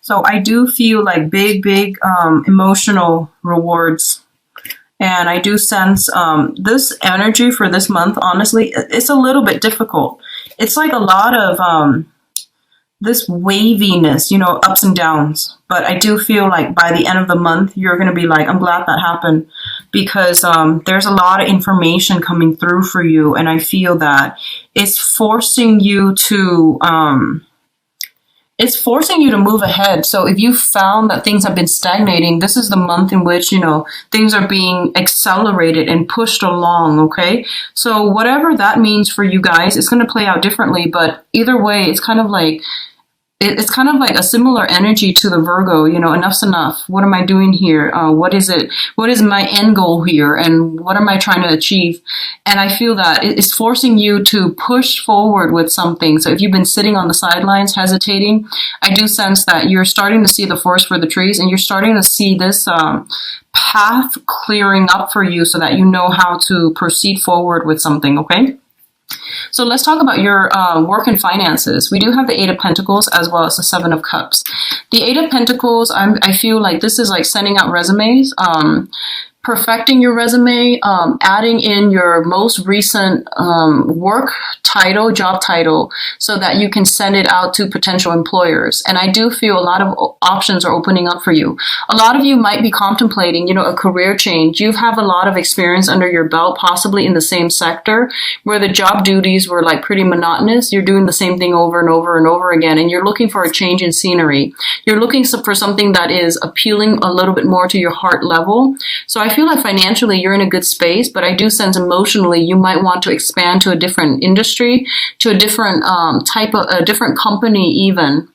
So I do feel like big emotional rewards. And I do sense this energy for this month, honestly, it's a little bit difficult. It's like a lot of this waviness, you know, ups and downs. But I do feel like by the end of the month, you're going to be like, I'm glad that happened, because there's a lot of information coming through for you. And I feel that it's forcing you to move ahead. So if you found that things have been stagnating, this is the month in which, you know, things are being accelerated and pushed along. Okay. So whatever that means for you guys, it's going to play out differently, but either way, it's kind of like a similar energy to the Virgo, you know, enough's enough. What am I doing here? What is it? What is my end goal here? And what am I trying to achieve? And I feel that it's forcing you to push forward with something. So if you've been sitting on the sidelines, hesitating, I do sense that you're starting to see the forest for the trees, and you're starting to see this path clearing up for you so that you know how to proceed forward with something, okay? So let's talk about your work and finances. We do have the Eight of Pentacles as well as the Seven of Cups. The Eight of Pentacles, I feel like this is like sending out resumes, perfecting your resume, adding in your most recent work title, job title, so that you can send it out to potential employers. And I do feel a lot of options are opening up for you. A lot of you might be contemplating, you know, a career change. You have a lot of experience under your belt, possibly in the same sector where the job duties were like pretty monotonous. You're doing the same thing over and over and over again, and you're looking for a change in scenery. You're looking for something that is appealing a little bit more to your heart level. So I feel like financially you're in a good space, but I do sense emotionally you might want to expand to a different industry, to a different type of a different company even.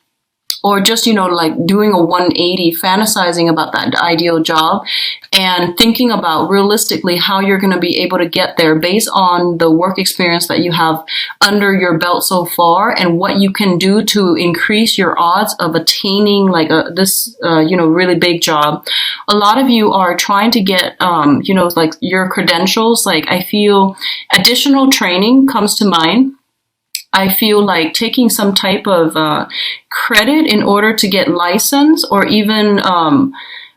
Or just, you know, like doing a 180, fantasizing about that ideal job and thinking about realistically how you're going to be able to get there based on the work experience that you have under your belt so far, and what you can do to increase your odds of attaining like this really big job. A lot of you are trying to get, like your credentials. Like I feel additional training comes to mind. I feel like taking some type of credit in order to get license, or even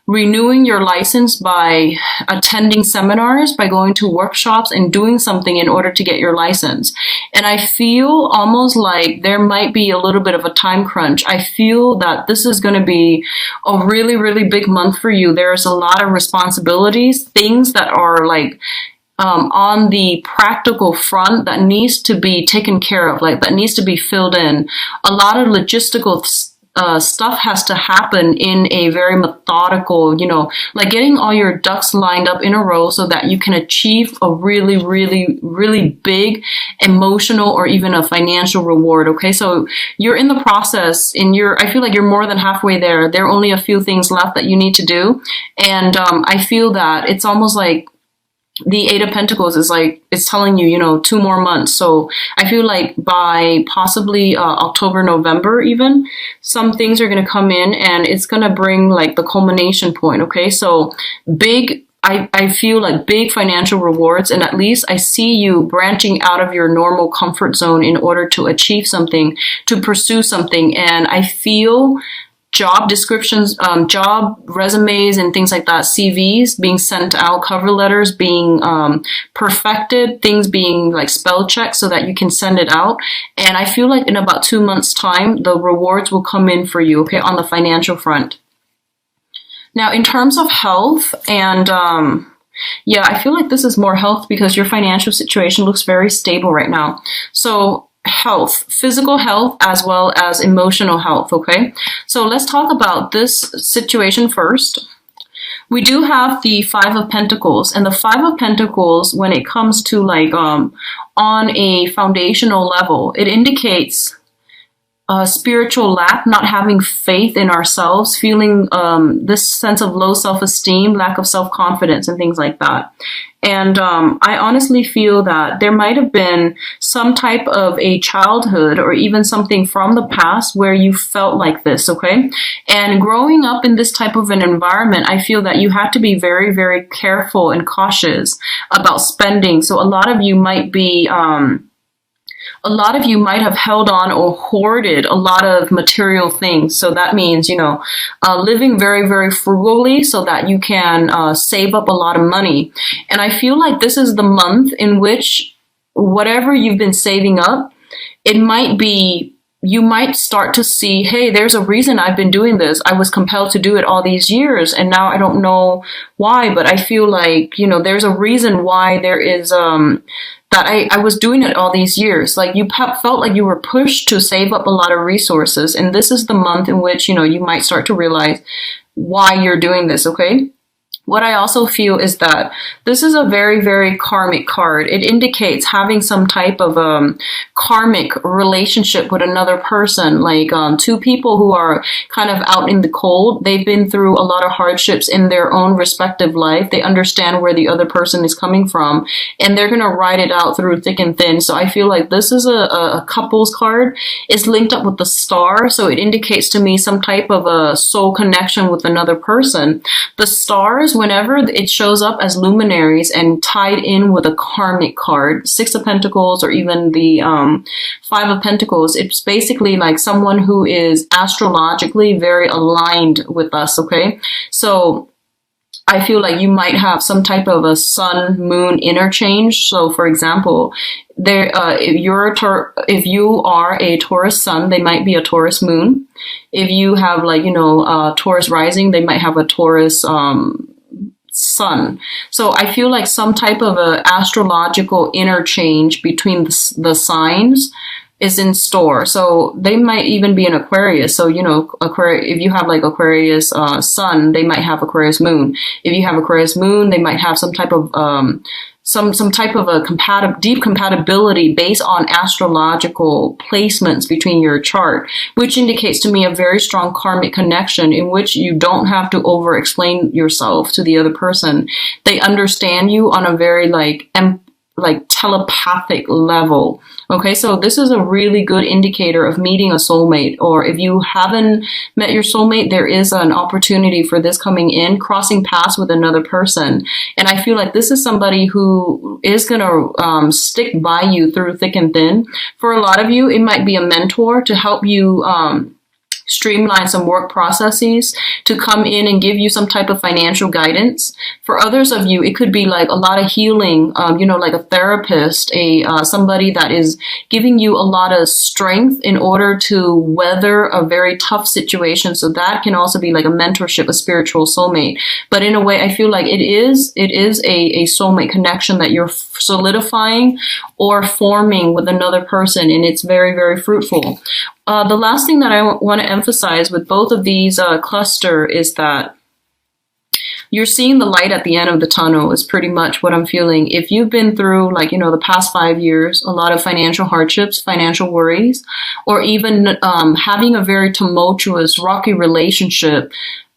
renewing your license by attending seminars, by going to workshops and doing something in order to get your license. And I feel almost like there might be a little bit of a time crunch. I feel that this is going to be a really, really big month for you. There's a lot of responsibilities, things that are like on the practical front that needs to be taken care of, like that needs to be filled in. A lot of logistical stuff has to happen in a very methodical, like getting all your ducks lined up in a row so that you can achieve a really, really, really big emotional or even a financial reward. Okay. So you're in the process I feel like you're more than halfway there. There are only a few things left that you need to do. And I feel that it's almost like the Eight of Pentacles is like, it's telling you, 2 more months. So I feel like by possibly October, November even, some things are going to come in and it's going to bring like the culmination point. Okay. So I feel like big financial rewards, and at least I see you branching out of your normal comfort zone in order to achieve something, to pursue something. And I feel job descriptions, job resumes and things like that, CVs being sent out, cover letters being perfected, things being like spell checked so that you can send it out. And I feel like in about 2 months' time, the rewards will come in for you, okay, on the financial front. Now, in terms of health and I feel like this is more health because your financial situation looks very stable right now. So health, physical health as well as emotional health. Okay. So let's talk about this situation first. We do have the Five of Pentacles, and the Five of Pentacles, when it comes to like, on a foundational level, it indicates spiritual lack, not having faith in ourselves, feeling this sense of low self-esteem, lack of self-confidence and things like that. And I honestly feel that there might have been some type of a childhood or even something from the past where you felt like this, okay? And growing up in this type of an environment, I feel that you have to be very, very careful and cautious about spending. So a lot of you might be A lot of you might have held on or hoarded a lot of material things. So that means, living very, very frugally so that you can save up a lot of money. And I feel like this is the month in which whatever you've been saving up, it might be, you might start to see, hey, there's a reason I've been doing this. I was compelled to do it all these years, and now I don't know why, but I feel like, there's a reason why there is, that I was doing it all these years. Like you felt like you were pushed to save up a lot of resources. And this is the month in which, you might start to realize why you're doing this. Okay. What I also feel is that this is a very, very karmic card. It indicates having some type of karmic relationship with another person, like two people who are kind of out in the cold. They've been through a lot of hardships in their own respective life. They understand where the other person is coming from, and they're going to ride it out through thick and thin. So I feel like this is a couples card. It's linked up with the star, so it indicates to me some type of a soul connection with another person. The stars, whenever it shows up as luminaries and tied in with a karmic card, Six of Pentacles or even the Five of Pentacles, it's basically like someone who is astrologically very aligned with us, okay? So I feel like you might have some type of a sun-moon interchange. So, for example, if you are a Taurus sun, they might be a Taurus moon. If you have Taurus rising, they might have a Taurus sun. So I feel like some type of a astrological interchange between the signs is in store. So they might even be an Aquarius. So, if you have like Aquarius sun, they might have Aquarius moon. If you have Aquarius moon, they might have some type of some type of a deep compatibility based on astrological placements between your chart, which indicates to me a very strong karmic connection in which you don't have to over-explain yourself to the other person. They understand you on a very like telepathic level. Okay, so this is a really good indicator of meeting a soulmate, or if you haven't met your soulmate, there is an opportunity for this coming in, crossing paths with another person. And I feel like this is somebody who is going to stick by you through thick and thin. For a lot of you, it might be a mentor to help you streamline some work processes, to come in and give you some type of financial guidance. For others of you, it could be like a lot of healing, like a therapist, somebody that is giving you a lot of strength in order to weather a very tough situation. So that can also be like a mentorship, a spiritual soulmate. But in a way, I feel like it is a soulmate connection that you're solidifying or forming with another person, and it's very, very fruitful. The last thing that I want to emphasize with both of these cluster is that you're seeing the light at the end of the tunnel is pretty much what I'm feeling. If you've been through the past 5 years, a lot of financial hardships, financial worries, or even having a very tumultuous, rocky relationship,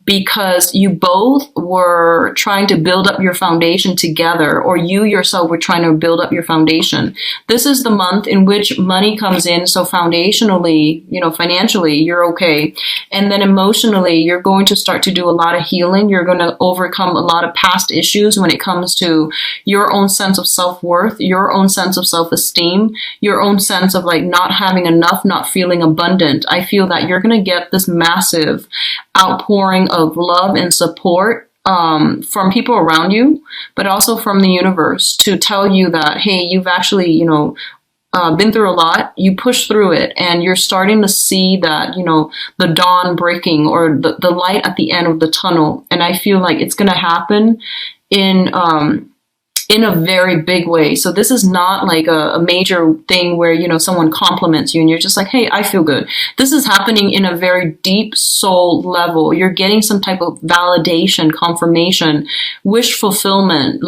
because you both were trying to build up your foundation together, or you yourself were trying to build up your foundation. This is the month in which money comes in. So foundationally, financially, you're okay. And then emotionally, you're going to start to do a lot of healing. You're going to overcome a lot of past issues when it comes to your own sense of self-worth, your own sense of self-esteem, your own sense of not having enough, not feeling abundant. I feel that you're going to get this massive outpouring of love and support from people around you, but also from the universe to tell you that, hey, you've actually, been through a lot, you pushed through it, and you're starting to see that, the dawn breaking or the light at the end of the tunnel. And I feel like it's going to happen in a very big way. So this is not like a major thing where, someone compliments you and you're just like, hey, I feel good. This is happening in a very deep soul level. You're getting some type of validation, confirmation, wish fulfillment,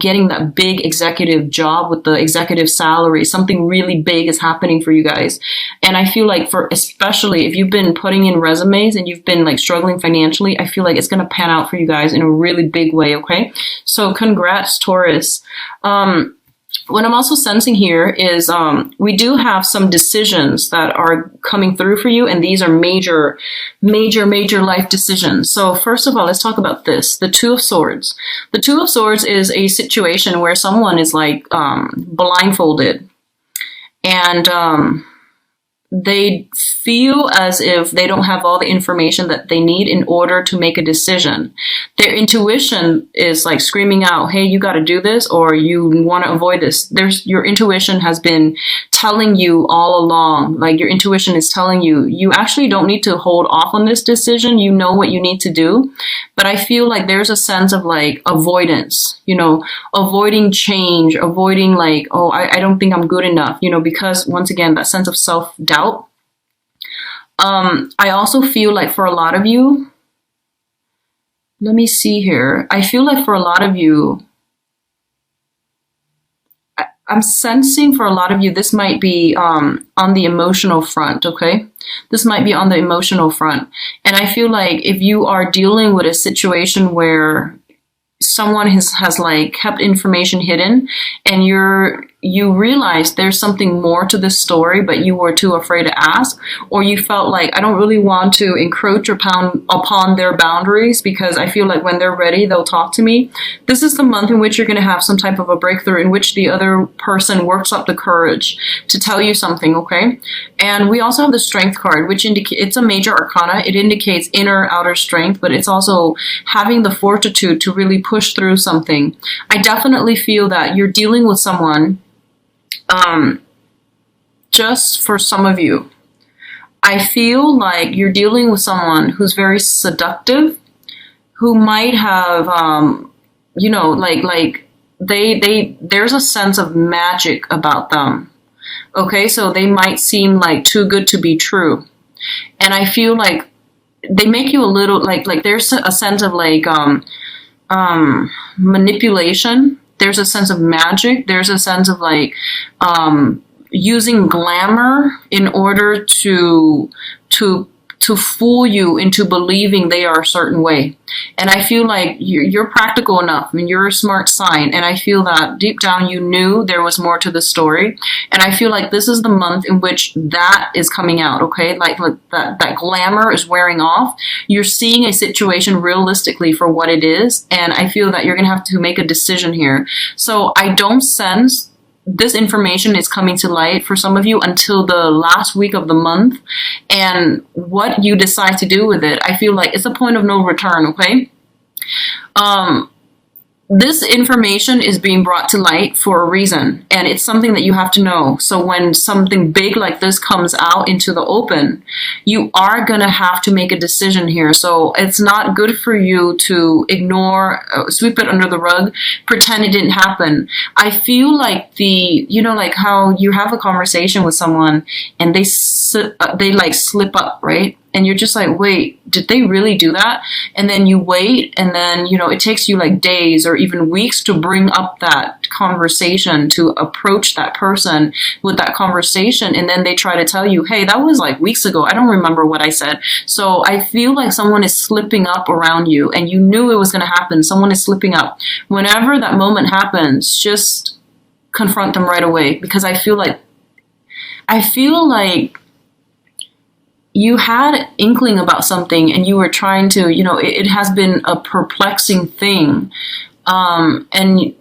getting that big executive job with the executive salary. Something really big is happening for you guys. And I feel like especially if you've been putting in resumes and you've been struggling financially, I feel like it's going to pan out for you guys in a really big way. Okay. So congrats, Taurus. What I'm also sensing here is we do have some decisions that are coming through for you, and these are major, major, major life decisions. So first of all, let's talk about this, the Two of Swords. The Two of Swords is a situation where someone is blindfolded, and they feel as if they don't have all the information that they need in order to make a decision. Their intuition is like screaming out, hey, you got to do this, or you want to avoid this. Your intuition has been telling you all along, like your intuition is telling you, you actually don't need to hold off on this decision. You know what you need to do. But I feel like there's a sense of like avoidance, you know, avoiding change, avoiding like, oh, I don't think I'm good enough, you know, because once again, that sense of self-doubt. I also feel like for a lot of you, let me see here. I feel like for a lot of you, I'm sensing for a lot of you, this might be on the emotional front, okay? This might be on the emotional front. And I feel like if you are dealing with a situation where someone has like kept information hidden and you realize there's something more to this story, but you were too afraid to ask, or you felt like, I don't really want to encroach upon their boundaries because I feel like when they're ready, they'll talk to me. This is the month in which you're going to have some type of a breakthrough in which the other person works up the courage to tell you something, okay? And we also have the Strength card, which it's a major arcana. It indicates inner, outer strength, but it's also having the fortitude to really push through something. I definitely feel that you're dealing with someone. Just for some of you, I feel like you're dealing with someone who's very seductive, who might have, you know, like there's a sense of magic about them. Okay, so they might seem like too good to be true, and I feel like they make you a little like there's a sense of like manipulation. There's a sense of magic. There's a sense of like using glamour in order to fool you into believing they are a certain way. And I feel like you're practical enough. I mean, you're a smart sign. And I feel that deep down you knew there was more to the story. And I feel like this is the month in which that is coming out, okay? Like that glamour is wearing off. You're seeing a situation realistically for what it is. And I feel that you're going to have to make a decision here. So I don't sense this information is coming to light for some of you until the last week of the month. And what you decide to do with it, I feel like it's a point of no return, okay? This information is being brought to light for a reason, and it's something that you have to know. So when something big like this comes out into the open, you are going to have to make a decision here. So it's not good for you to ignore, sweep it under the rug, pretend it didn't happen. I feel like you know, like how you have a conversation with someone and they like slip up, right? And you're just like, wait, did they really do that? And then you wait, and then, you know, it takes you like days or even weeks to bring up that conversation, to approach that person with that conversation. And then they try to tell you, hey, that was like weeks ago. I don't remember what I said. So I feel like someone is slipping up around you, and you knew it was going to happen. Someone is slipping up. Whenever that moment happens, just confront them right away, because I feel like you had inkling about something and you were trying to, you know, it has been a perplexing thing. And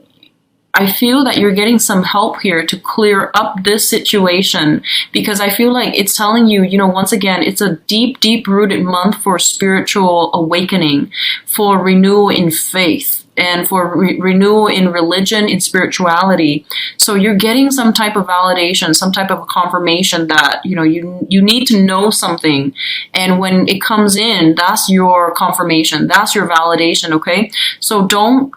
I feel that you're getting some help here to clear up this situation, because I feel like it's telling you, you know, once again, it's a deep, deep rooted month for spiritual awakening, for renewal in faith, and for renewal in religion, in spirituality. So you're getting some type of validation, some type of confirmation that, you know, you need to know something. And when it comes in, that's your confirmation. That's your validation, okay? So don't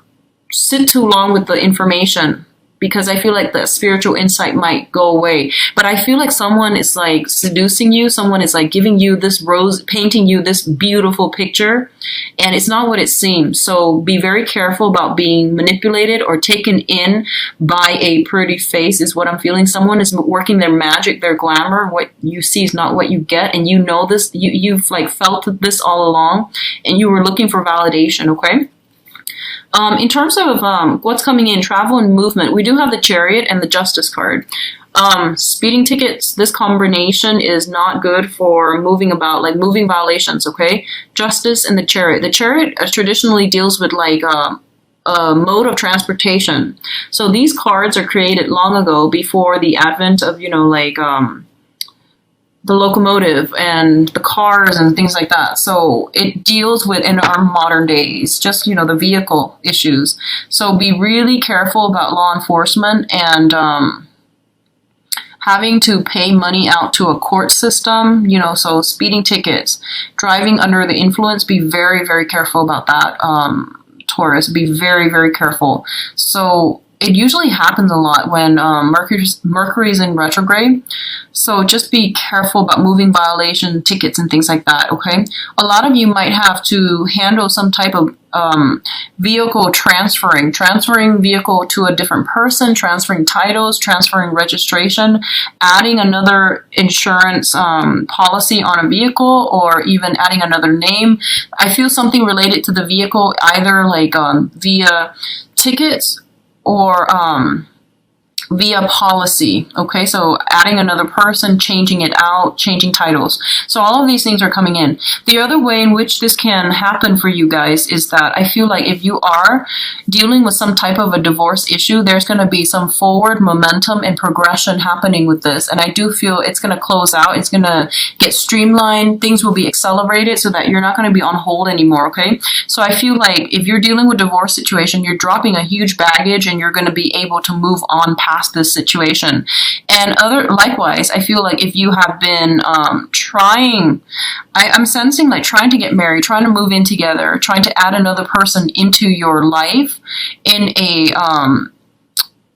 sit too long with the information, because I feel like the spiritual insight might go away. But I feel like someone is like seducing you. Someone is like giving you this rose, painting you this beautiful picture, and it's not what it seems. So be very careful about being manipulated or taken in by a pretty face, is what I'm feeling. Someone is working their magic, their glamour. What you see is not what you get. And you know this, you've like felt this all along, and you were looking for validation, okay? In terms of what's coming in, travel and movement, we do have the Chariot and the Justice card. Speeding tickets, this combination is not good for moving about, like moving violations, okay? Justice and the Chariot. The Chariot traditionally deals with like mode of transportation. So these cards are created long ago, before the advent of, the locomotive and the cars and things like that. So it deals with, in our modern days, just, the vehicle issues. So be really careful about law enforcement and having to pay money out to a court system, so speeding tickets, driving under the influence, be very, very careful about that. Taurus, be very, very careful. So it usually happens a lot when Mercury's in retrograde. So just be careful about moving violation tickets and things like that, okay? A lot of you might have to handle some type of vehicle transferring vehicle to a different person, transferring titles, transferring registration, adding another insurance policy on a vehicle, or even adding another name. I feel something related to the vehicle, either like via tickets or via policy, okay? So adding another person, changing it out, changing titles. So all of these things are coming in. The other way in which this can happen for you guys is that I feel like if you are dealing with some type of a divorce issue, there's going to be some forward momentum and progression happening with this. And I do feel it's going to close out. It's going to get streamlined. Things will be accelerated so that you're not going to be on hold anymore, okay? So I feel like if you're dealing with a divorce situation, you're dropping a huge baggage and you're going to be able to move on past this situation. And likewise, I feel like if you have been trying, I'm sensing like trying to get married, trying to move in together, trying to add another person into your life in a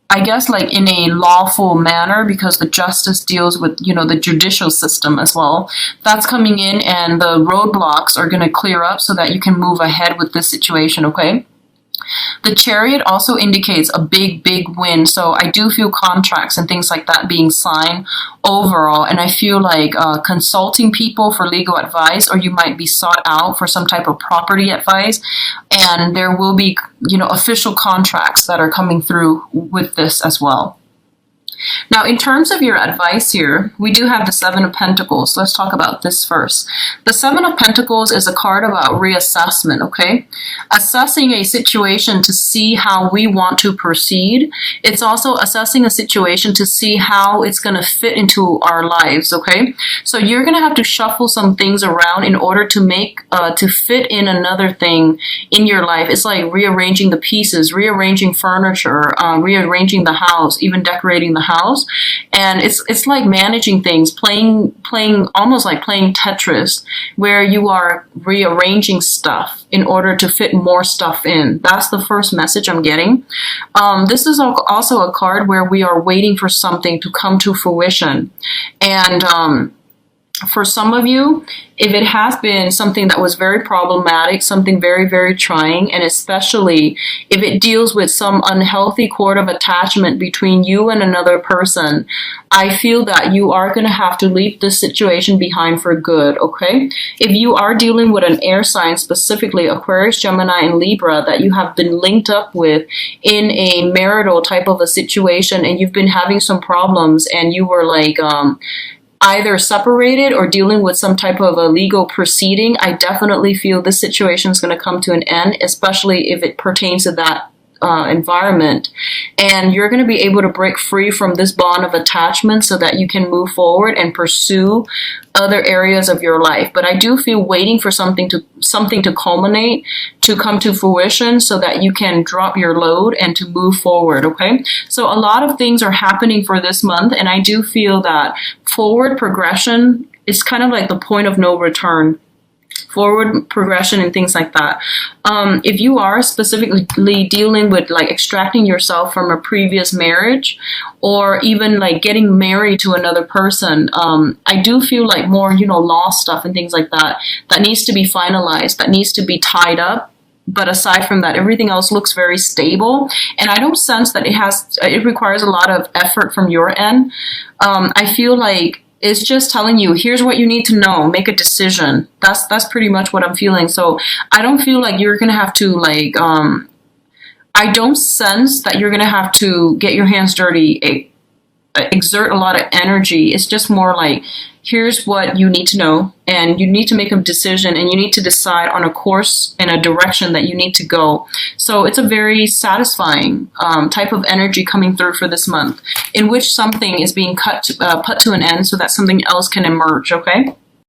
I guess like in a lawful manner, because the justice deals with, the judicial system as well. That's coming in, and the roadblocks are going to clear up so that you can move ahead with this situation, okay? The Chariot also indicates a big, big win. So I do feel contracts and things like that being signed overall. And I feel like consulting people for legal advice, or you might be sought out for some type of property advice. And there will be, official contracts that are coming through with this as well. Now, in terms of your advice here, we do have the Seven of Pentacles. Let's talk about this first. The Seven of Pentacles is a card about reassessment, okay? Assessing a situation to see how we want to proceed. It's also assessing a situation to see how it's going to fit into our lives, okay? So you're going to have to shuffle some things around in order to make, to fit in another thing in your life. It's like rearranging the pieces, rearranging furniture, rearranging the house, even decorating the house. And it's like managing things, playing almost like playing Tetris, where you are rearranging stuff in order to fit more stuff in. That's the first message I'm getting. This is also a card where we are waiting for something to come to fruition. And for some of you, if it has been something that was very problematic, something very, very trying, and especially if it deals with some unhealthy cord of attachment between you and another person, I feel that you are going to have to leave this situation behind for good, okay? If you are dealing with an air sign, specifically Aquarius, Gemini, and Libra, that you have been linked up with in a marital type of a situation, and you've been having some problems, and you were like, either separated or dealing with some type of a legal proceeding, I definitely feel this situation is going to come to an end, especially if it pertains to that environment. And you're going to be able to break free from this bond of attachment so that you can move forward and pursue other areas of your life. But I do feel waiting for something to culminate, to come to fruition, so that you can drop your load and to move forward, okay? So a lot of things are happening for this month, and I do feel that forward progression is kind of like the point of no return. Forward progression and things like that. If you are specifically dealing with like extracting yourself from a previous marriage, or even like getting married to another person, I do feel like more, law stuff and things like that needs to be finalized, that needs to be tied up. But aside from that, everything else looks very stable. And I don't sense that it requires a lot of effort from your end. I feel like it's just telling you, here's what you need to know, make a decision. That's pretty much what I'm feeling. So I don't feel like you're going to have to I don't sense that you're going to have to get your hands dirty, exert a lot of energy. It's just more like here's what you need to know, and you need to make a decision, and you need to decide on a course and a direction that you need to go. So it's a very satisfying type of energy coming through for this month, in which something is being put to an end so that something else can emerge, okay?